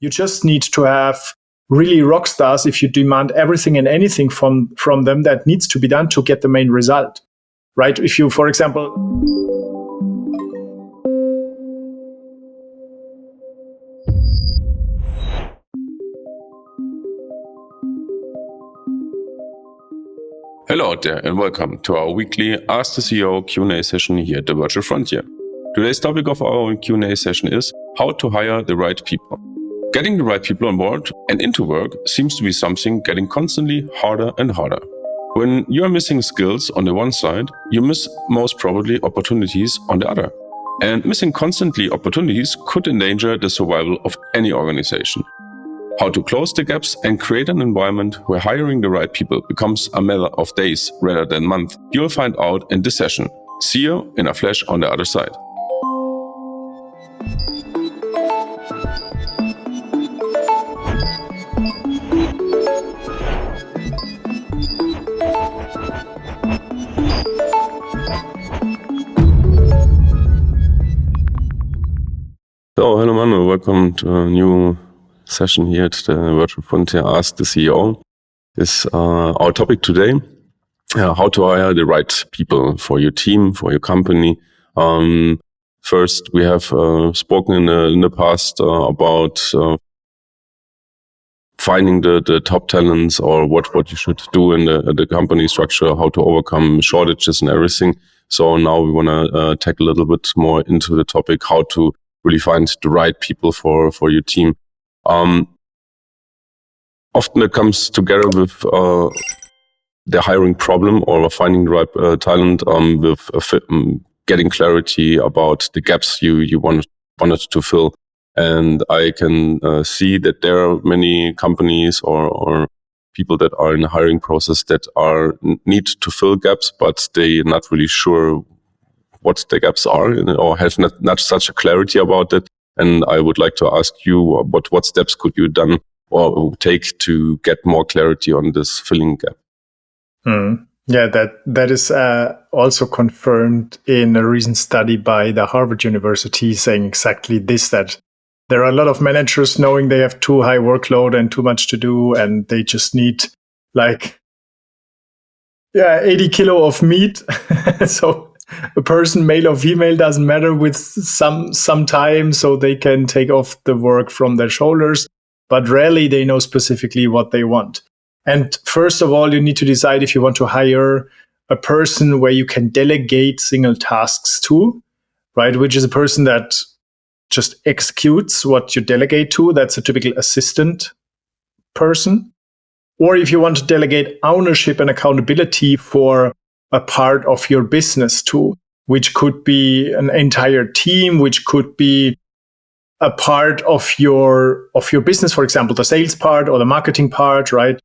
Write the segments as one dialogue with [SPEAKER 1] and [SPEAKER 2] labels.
[SPEAKER 1] You just need to have really rock stars if you demand everything and anything from them that needs to be done to get the main result, right? If you, for example...
[SPEAKER 2] Hello out there and welcome to our weekly Ask the CEO Q&A session here at the Virtual Frontier. Today's topic of our Q&A session is how to hire the right people. Getting the right people on board and into work seems to be something getting constantly harder and harder. When you are missing skills on the one side, you miss most probably opportunities on the other. And missing constantly opportunities could endanger the survival of any organization. How to close the gaps and create an environment where hiring the right people becomes a matter of days rather than months, you'll find out in this session. See you in a flash on the other side. So, hello Manu, welcome to a new session here at the Virtual Frontier Ask the CEO. Is our topic today, how to hire the right people for your team, for your company. First, we have spoken in the past about finding the top talents or what you should do in the company structure, how to overcome shortages and everything. So now we want to tackle a little bit more into the topic, how to really find the right people for your team. Often it comes together with the hiring problem or finding the right talent with getting clarity about the gaps you wanted to fill. And I can see that there are many companies or people that are in the hiring process that need to fill gaps, but they're not really sure what the gaps are or have not such a clarity about it. And I would like to ask you what steps could you done or take to get more clarity on this filling gap?
[SPEAKER 1] Yeah, that is also confirmed in a recent study by the Harvard University saying exactly this, that there are a lot of managers knowing they have too high workload and too much to do, and they just need 80 kilo of meat. So a person, male or female, doesn't matter, with some time so they can take off the work from their shoulders, but rarely they know specifically what they want. And first of all, you need to decide if you want to hire a person where you can delegate single tasks to, right? Which is a person that just executes what you delegate to. That's a typical assistant person. Or if you want to delegate ownership and accountability for a part of your business too, which could be an entire team, which could be a part of your business, for example, the sales part or the marketing part, right?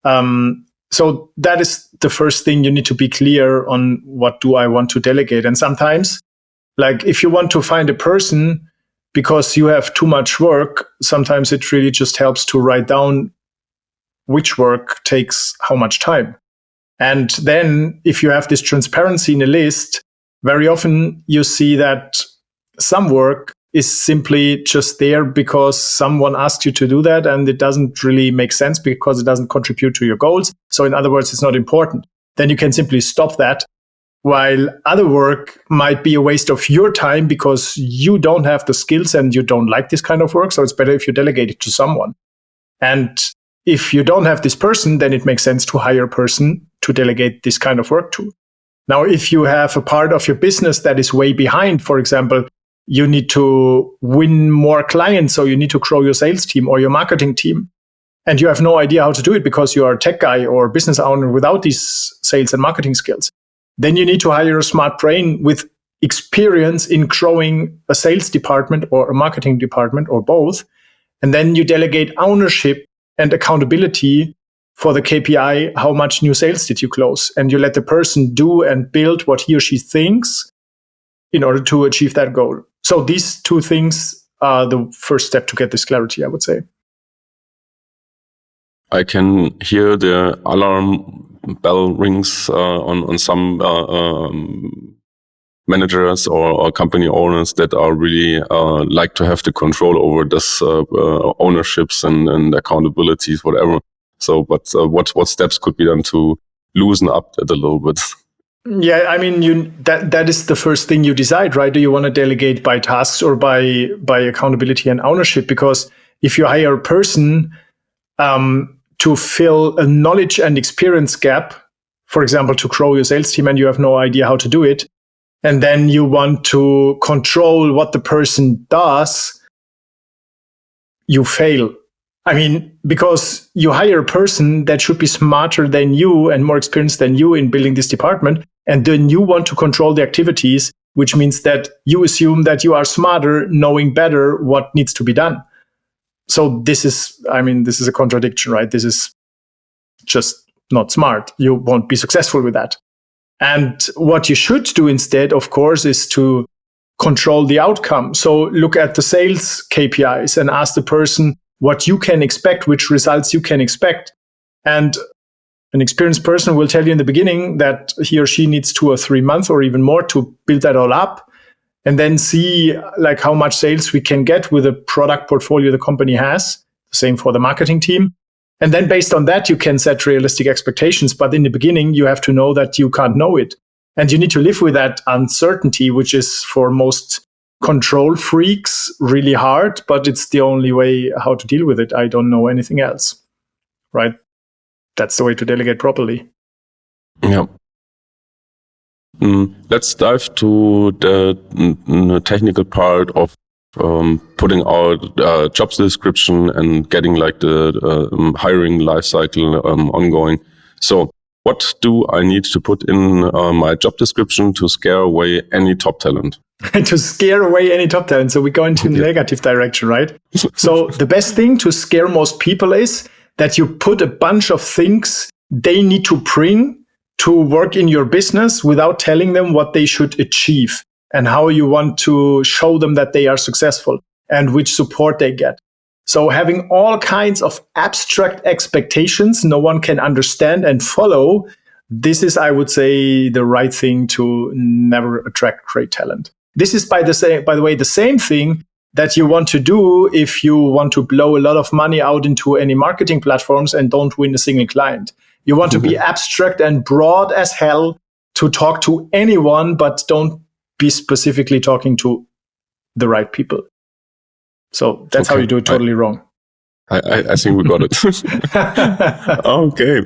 [SPEAKER 1] So that is the first thing. You need to be clear on what do I want to delegate. And sometimes, if you want to find a person because you have too much work, sometimes it really just helps to write down which work takes how much time. And then if you have this transparency in a list, very often you see that some work is simply just there because someone asked you to do that, and it doesn't really make sense because it doesn't contribute to your goals. So in other words, it's not important. Then you can simply stop that, while other work might be a waste of your time because you don't have the skills and you don't like this kind of work. So it's better if you delegate it to someone. And if you don't have this person, then it makes sense to hire a person to delegate this kind of work to. Now, if you have a part of your business that is way behind, for example, you need to win more clients, so you need to grow your sales team or your marketing team, and you have no idea how to do it because you are a tech guy or business owner without these sales and marketing skills, then you need to hire a smart brain with experience in growing a sales department or a marketing department or both. And then you delegate ownership and accountability for the KPI, how much new sales did you close? And you let the person do and build what he or she thinks in order to achieve that goal. So these two things are the first step to get this clarity, I would say.
[SPEAKER 2] I can hear the alarm bell rings on some managers or company owners that are really like to have the control over this ownerships and accountabilities, whatever. So, but what steps could be done to loosen up that a little bit?
[SPEAKER 1] Yeah, I mean, that is the first thing you decide, right? Do you want to delegate by tasks or by accountability and ownership? Because if you hire a person to fill a knowledge and experience gap, for example, to grow your sales team, and you have no idea how to do it, and then you want to control what the person does, you fail. I mean, because you hire a person that should be smarter than you and more experienced than you in building this department, and then you want to control the activities, which means that you assume that you are smarter, knowing better what needs to be done. So this is a contradiction, right? This is just not smart. You won't be successful with that. And what you should do instead, of course, is to control the outcome. So look at the sales KPIs and ask the person what you can expect, which results you can expect. And an experienced person will tell you in the beginning that he or she needs 2 or 3 months or even more to build that all up, and then see like how much sales we can get with the product portfolio the company has. The same for the marketing team. And then based on that, you can set realistic expectations. But in the beginning, you have to know that you can't know it. And you need to live with that uncertainty, which is for most control freaks really hard, but it's the only way how to deal with it. I don't know anything else, right? That's the way to delegate properly.
[SPEAKER 2] Yeah. Let's dive to the technical part of putting out a job description and getting like the hiring lifecycle ongoing. So what do I need to put in my job description to scare away any top talent?
[SPEAKER 1] To scare away any top talent. So we go into negative direction, right? So the best thing to scare most people is that you put a bunch of things they need to bring to work in your business without telling them what they should achieve and how you want to show them that they are successful and which support they get. So having all kinds of abstract expectations no one can understand and follow, this is, I would say, the right thing to never attract great talent. This is, by the way, the same thing that you want to do if you want to blow a lot of money out into any marketing platforms and don't win a single client. You want to be abstract and broad as hell to talk to anyone, but don't be specifically talking to the right people. So that's how you do it totally wrong.
[SPEAKER 2] I think we got it. Okay.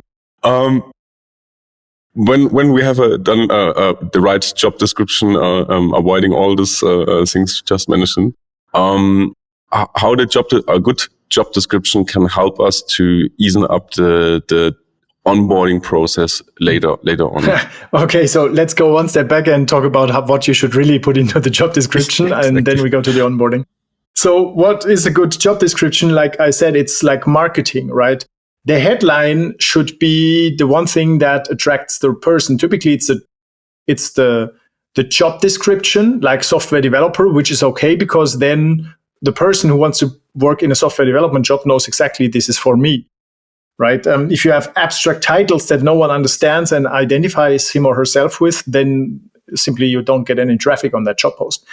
[SPEAKER 2] When we have done the right job description, avoiding all these things you just mentioned, how a good job description can help us to ease up the onboarding process later on.
[SPEAKER 1] Okay, so let's go one step back and talk about what you should really put into the job description, exactly. And then we go to the onboarding. So what is a good job description? Like I said, it's like marketing, right? The headline should be the one thing that attracts the person. Typically, it's the job description, like software developer, which is okay because then the person who wants to work in a software development job knows exactly this is for me. Right? If you have abstract titles that no one understands and identifies him or herself with, then simply you don't get any traffic on that job post.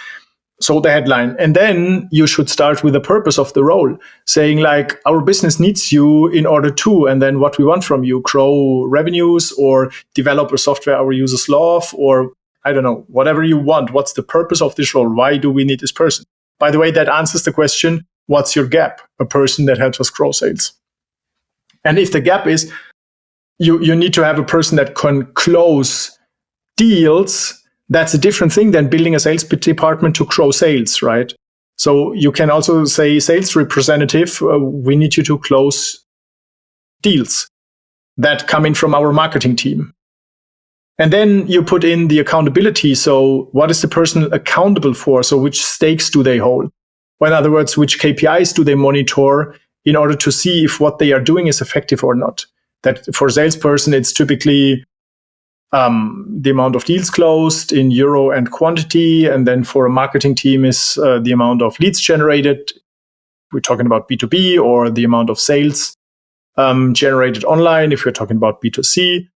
[SPEAKER 1] So the headline. And then you should start with the purpose of the role, saying like, our business needs you in order to, and then what we want from you, grow revenues or develop a software our users love, or I don't know, whatever you want. What's the purpose of this role? Why do we need this person? By the way, that answers the question, what's your gap? A person that helps us grow sales. And if the gap is you need to have a person that can close deals, that's a different thing than building a sales department to grow sales, right? So you can also say, sales representative, we need you to close deals that come in from our marketing team. And then you put in the accountability. So what is the person accountable for? So which stakes do they hold? Or in other words, which KPIs do they monitor in order to see if what they are doing is effective or not? That for a salesperson, it's typically the amount of deals closed in euro and quantity. And then for a marketing team is the amount of leads generated. We're talking about B2B, or the amount of sales generated online if we're talking about B2C.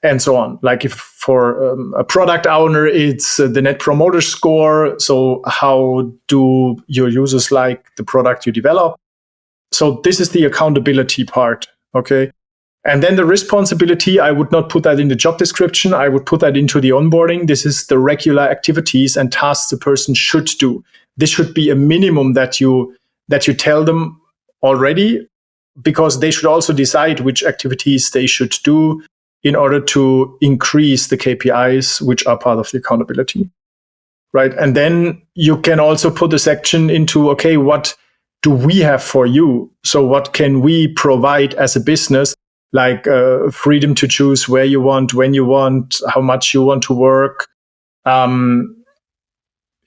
[SPEAKER 1] and so on. Like if for a product owner, it's the net promoter score. So how do your users like the product you develop? So this is the accountability part. Okay. And then the responsibility, I would not put that in the job description. I would put that into the onboarding. This is the regular activities and tasks the person should do. This should be a minimum that you tell them already, because they should also decide which activities they should do in order to increase the KPIs, which are part of the accountability. Right. And then you can also put a section into, okay, what do we have for you? So what can we provide as a business? Like freedom to choose where you want, when you want, how much you want to work.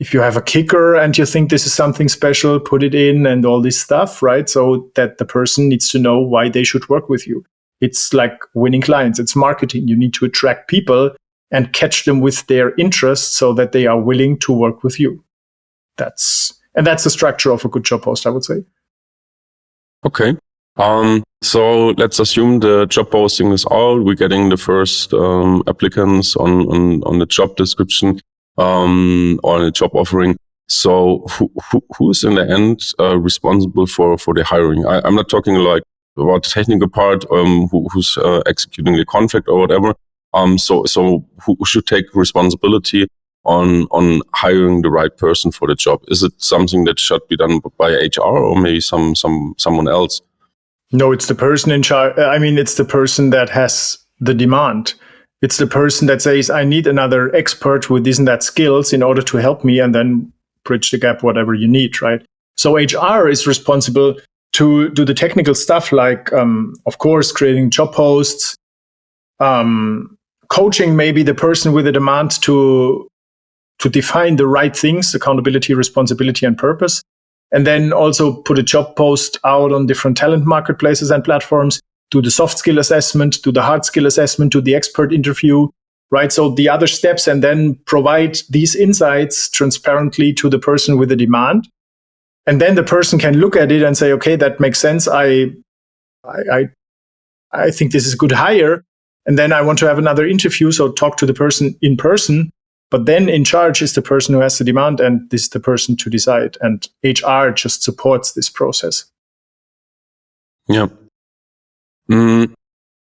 [SPEAKER 1] If you have a kicker and you think this is something special, put it in and all this stuff, right? So that the person needs to know why they should work with you. It's like winning clients. It's marketing. You need to attract people and catch them with their interests so that they are willing to work with you. That's the structure of a good job post, I would say.
[SPEAKER 2] Okay. So let's assume the job posting is out. We're getting the first applicants on the job description or the job offering. So who's in the end responsible for the hiring? I'm not talking like about the technical part, who's executing the contract or whatever. So who should take responsibility on hiring the right person for the job? Is it something that should be done by HR or maybe someone else?
[SPEAKER 1] No, it's the person in charge. I mean, it's the person that has the demand. It's the person that says, I need another expert with this and that skills in order to help me, and then bridge the gap, whatever you need, right? So HR is responsible to do the technical stuff, like, of course, creating job posts, coaching maybe the person with the demand to define the right things, accountability, responsibility, and purpose. And then also put a job post out on different talent marketplaces and platforms, do the soft skill assessment, do the hard skill assessment, do the expert interview, right? So the other steps, and then provide these insights transparently to the person with the demand. And then the person can look at it and say, okay, that makes sense. I think this is a good hire. And then I want to have another interview. So talk to the person in person. But then in charge is the person who has the demand, and this is the person to decide. And HR just supports this process.
[SPEAKER 2] Yeah.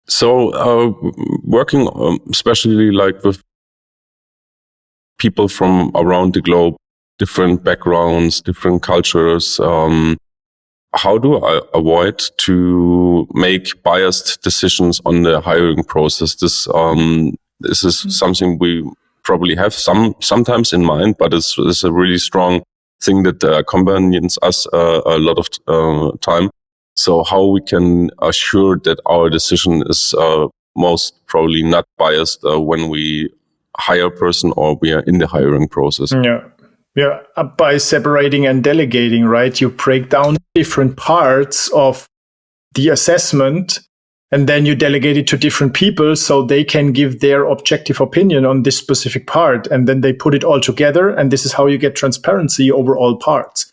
[SPEAKER 2] So working especially like with people from around the globe, different backgrounds, different cultures, how do I avoid to make biased decisions on the hiring process? This is something we probably have sometimes in mind, but it's a really strong thing that accompanies us a lot of time. So how we can assure that our decision is most probably not biased when we hire a person or we are in the hiring process.
[SPEAKER 1] Yeah. By separating and delegating, right? You break down different parts of the assessment, and then you delegate it to different people so they can give their objective opinion on this specific part. And then they put it all together. And this is how you get transparency over all parts.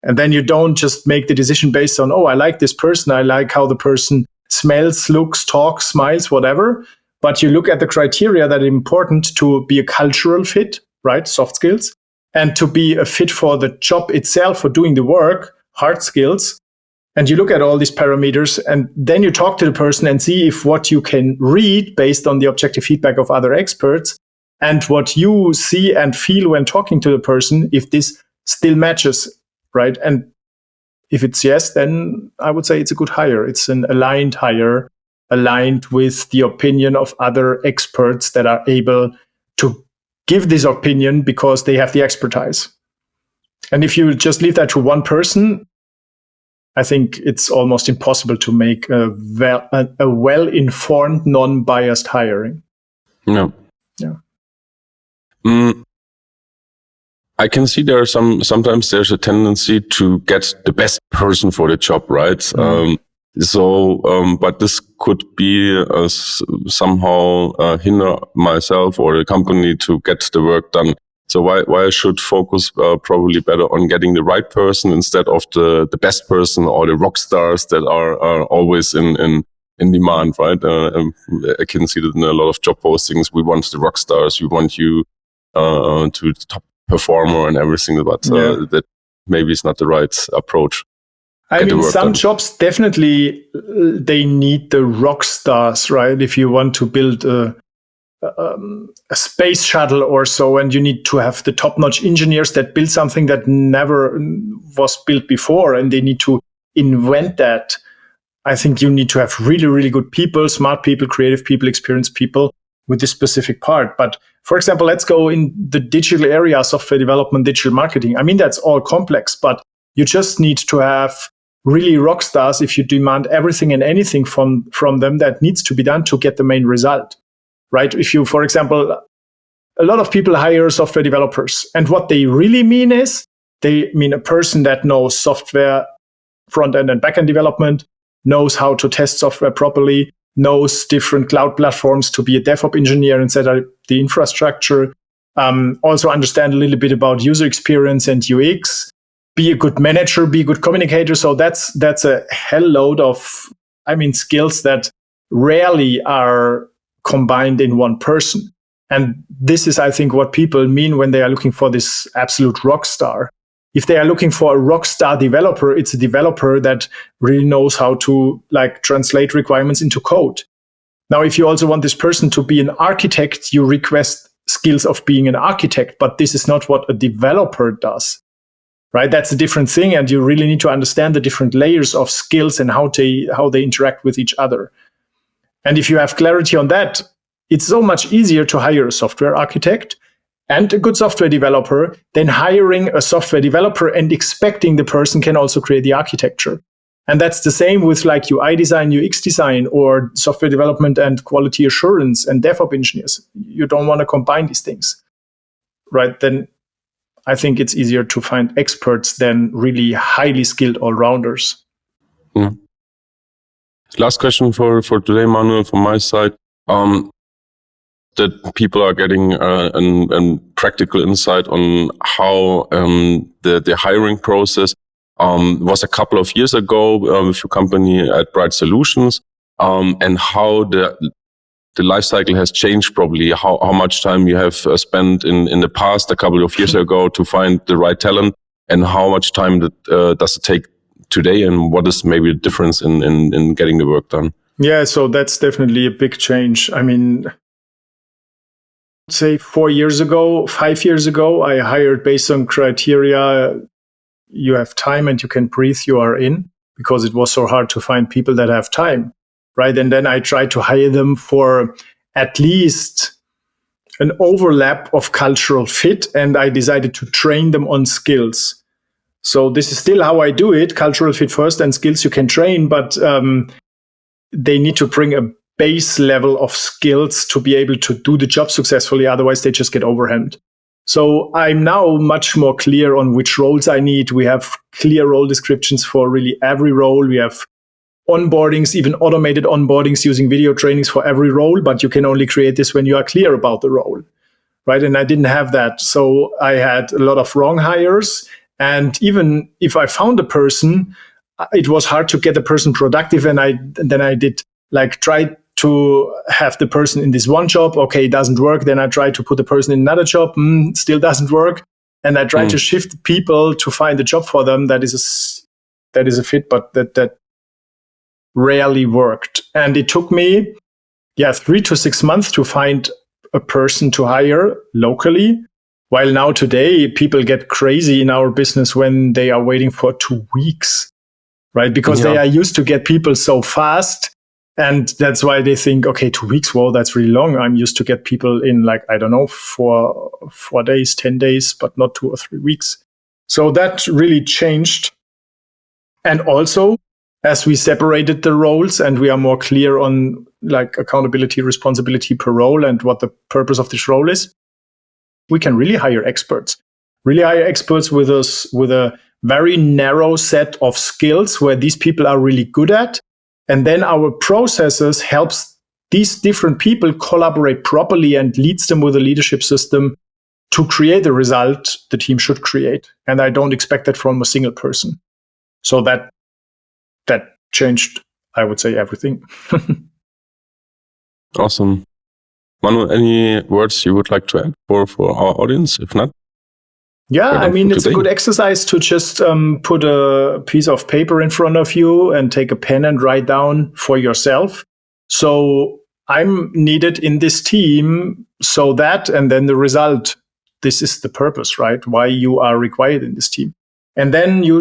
[SPEAKER 1] And then you don't just make the decision based on, oh, I like this person. I like how the person smells, looks, talks, smiles, whatever. But you look at the criteria that are important to be a cultural fit, right? Soft skills. And to be a fit for the job itself, for doing the work, hard skills. And you look at all these parameters, and then you talk to the person and see if what you can read based on the objective feedback of other experts and what you see and feel when talking to the person, if this still matches, right? And if it's yes, then I would say it's a good hire. It's an aligned hire, aligned with the opinion of other experts that are able to give this opinion because they have the expertise. And if you just leave that to one person, I think it's almost impossible to make a well-informed, non-biased hiring.
[SPEAKER 2] No.
[SPEAKER 1] Yeah.
[SPEAKER 2] I can see sometimes there's a tendency to get the best person for the job, right? But this could be somehow hinder myself or the company to get the work done. So why I should focus probably better on getting the right person instead of the best person or the rock stars that are always in in demand, right? I can see that in a lot of job postings. We want the rock stars. We want you to the top performer and everything, but that maybe is not the right approach.
[SPEAKER 1] I mean, some jobs definitely they need the rock stars, right? If you want to build a space shuttle or so, and you need to have the top-notch engineers that build something that never was built before, and they need to invent that. I think you need to have really, really good people, smart people, creative people, experienced people with this specific part. But for example, let's go in the digital area, software development, digital marketing. I mean, that's all complex, but you just need to have really rock stars if you demand everything and anything from them that needs to be done to get the main result. Right? If you, for example, a lot of people hire software developers, and what they really mean is they mean a person that knows software front-end and back-end development, knows how to test software properly, knows different cloud platforms to be a DevOps engineer and set up the infrastructure, also understand a little bit about user experience and UX, be a good manager, be a good communicator. So that's a hell load of, skills that rarely are combined in one person. And this is, I think, what people mean when they are looking for this absolute rock star. If they are looking for a rock star developer, it's a developer that really knows how to translate requirements into code. Now, if you also want this person to be an architect, you request skills of being an architect, but this is not what a developer does, right? That's a different thing. And you really need to understand the different layers of skills and how they interact with each other. And if you have clarity on that, it's so much easier to hire a software architect and a good software developer than hiring a software developer and expecting the person can also create the architecture. And that's the same with UI design, UX design, or software development and quality assurance and DevOps engineers. You don't want to combine these things, right? Then I think it's easier to find experts than really highly skilled all-rounders.
[SPEAKER 2] Mm. Last question for today, Manuel, from my side. That people are getting a practical insight on how the hiring process was a couple of years ago with your company at Bright Solutions, and how the life cycle has changed, probably how much time you have spent in the past a couple of years ago to find the right talent, and how much time does it take today, and what is maybe the difference in getting the work done?
[SPEAKER 1] Yeah, so that's definitely a big change. Say 5 years ago, I hired based on criteria. You have time and you can breathe, you are in, because it was so hard to find people that have time, right? And then I tried to hire them for at least an overlap of cultural fit, and I decided to train them on skills. So this is still how I do it, cultural fit first, and skills you can train, but they need to bring a base level of skills to be able to do the job successfully. Otherwise, they just get overwhelmed. So I'm now much more clear on which roles I need. We have clear role descriptions for really every role. We have onboardings, even automated onboardings using video trainings for every role, but you can only create this when you are clear about the role, right? And I didn't have that. So I had a lot of wrong hires. And even if I found a person, it was hard to get the person productive. And then I did try to have the person in this one job. Okay, it doesn't work. Then I try to put the person in another job. Still doesn't work. And I try to shift people to find a job for them that is a fit, but that rarely worked. And it took me 3 to 6 months to find a person to hire locally. While now today, people get crazy in our business when they are waiting for 2 weeks, right? Because they are used to get people so fast. And that's why they think, okay, 2 weeks, well, that's really long. I'm used to get people in 4 days, 10 days, but not 2 or 3 weeks. So that really changed. And also, as we separated the roles and we are more clear on accountability, responsibility per role and what the purpose of this role is, we can really hire experts with a very narrow set of skills where these people are really good at. And then our processes helps these different people collaborate properly and leads them with a leadership system to create the result the team should create. And I don't expect that from a single person. So that changed I would say everything.
[SPEAKER 2] Awesome. Manu, any words you would like to add for our audience? If not?
[SPEAKER 1] Yeah, I mean, it's a good exercise to just put a piece of paper in front of you and take a pen and write down for yourself. So I'm needed in this team so that, and then the result, this is the purpose, right? Why you are required in this team. And then you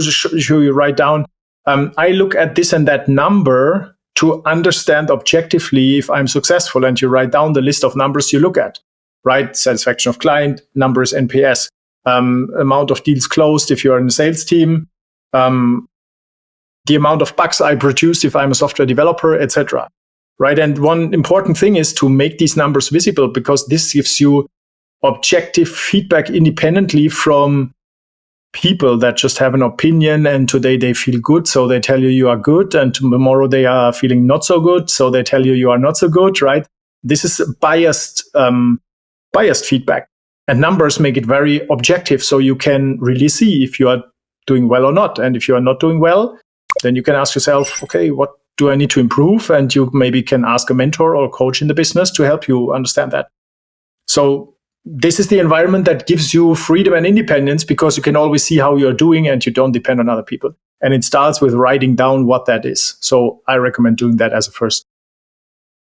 [SPEAKER 1] write down, I look at this and that number to understand objectively if I'm successful. And you write down the list of numbers you look at, right? Satisfaction of client, numbers, NPS. Amount of deals closed if you're in a sales team, the amount of bugs I produce if I'm a software developer, etc. Right? And one important thing is to make these numbers visible, because this gives you objective feedback independently from people that just have an opinion, and today they feel good, so they tell you are good, and tomorrow they are feeling not so good, so they tell you are not so good, right? This is biased feedback. And numbers make it very objective, so you can really see if you are doing well or not. And if you are not doing well, then you can ask yourself, okay, what do I need to improve? And you maybe can ask a mentor or a coach in the business to help you understand that. So this is the environment that gives you freedom and independence, because you can always see how you're doing and you don't depend on other people. And it starts with writing down what that is. So I recommend doing that as a first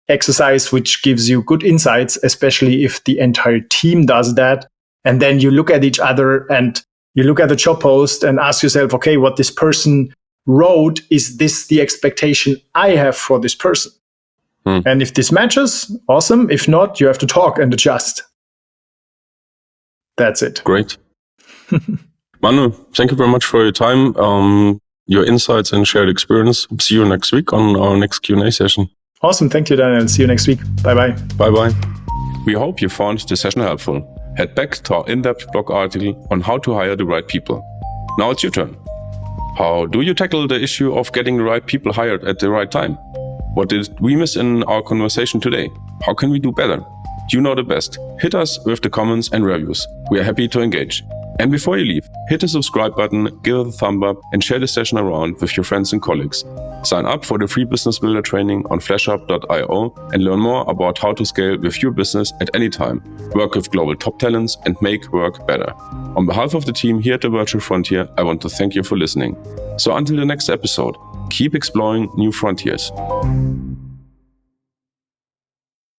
[SPEAKER 1] exercise, which gives you good insights, especially if the entire team does that. And then you look at each other and you look at the job post and ask yourself, okay, what this person wrote, is this the expectation I have for this person? And if this matches, awesome. If not, you have to talk and adjust. That's it.
[SPEAKER 2] Great. Manu, thank you very much for your time, your insights and shared experience. See you next week on our next Q&A session.
[SPEAKER 1] Awesome. Thank you, Daniel. See you next week. Bye-bye.
[SPEAKER 2] Bye-bye. We hope you found this session helpful. Head back to our in-depth blog article on how to hire the right people. Now it's your turn. How do you tackle the issue of getting the right people hired at the right time? What did we miss in our conversation today? How can we do better? You know the best. Hit us with the comments and reviews. We are happy to engage. And before you leave, hit the subscribe button, give it a thumb up, and share the session around with your friends and colleagues. Sign up for the free Business Builder training on flashup.io and learn more about how to scale with your business at any time, work with global top talents, and make work better. On behalf of the team here at the Virtual Frontier, I want to thank you for listening. So until the next episode, keep exploring new frontiers.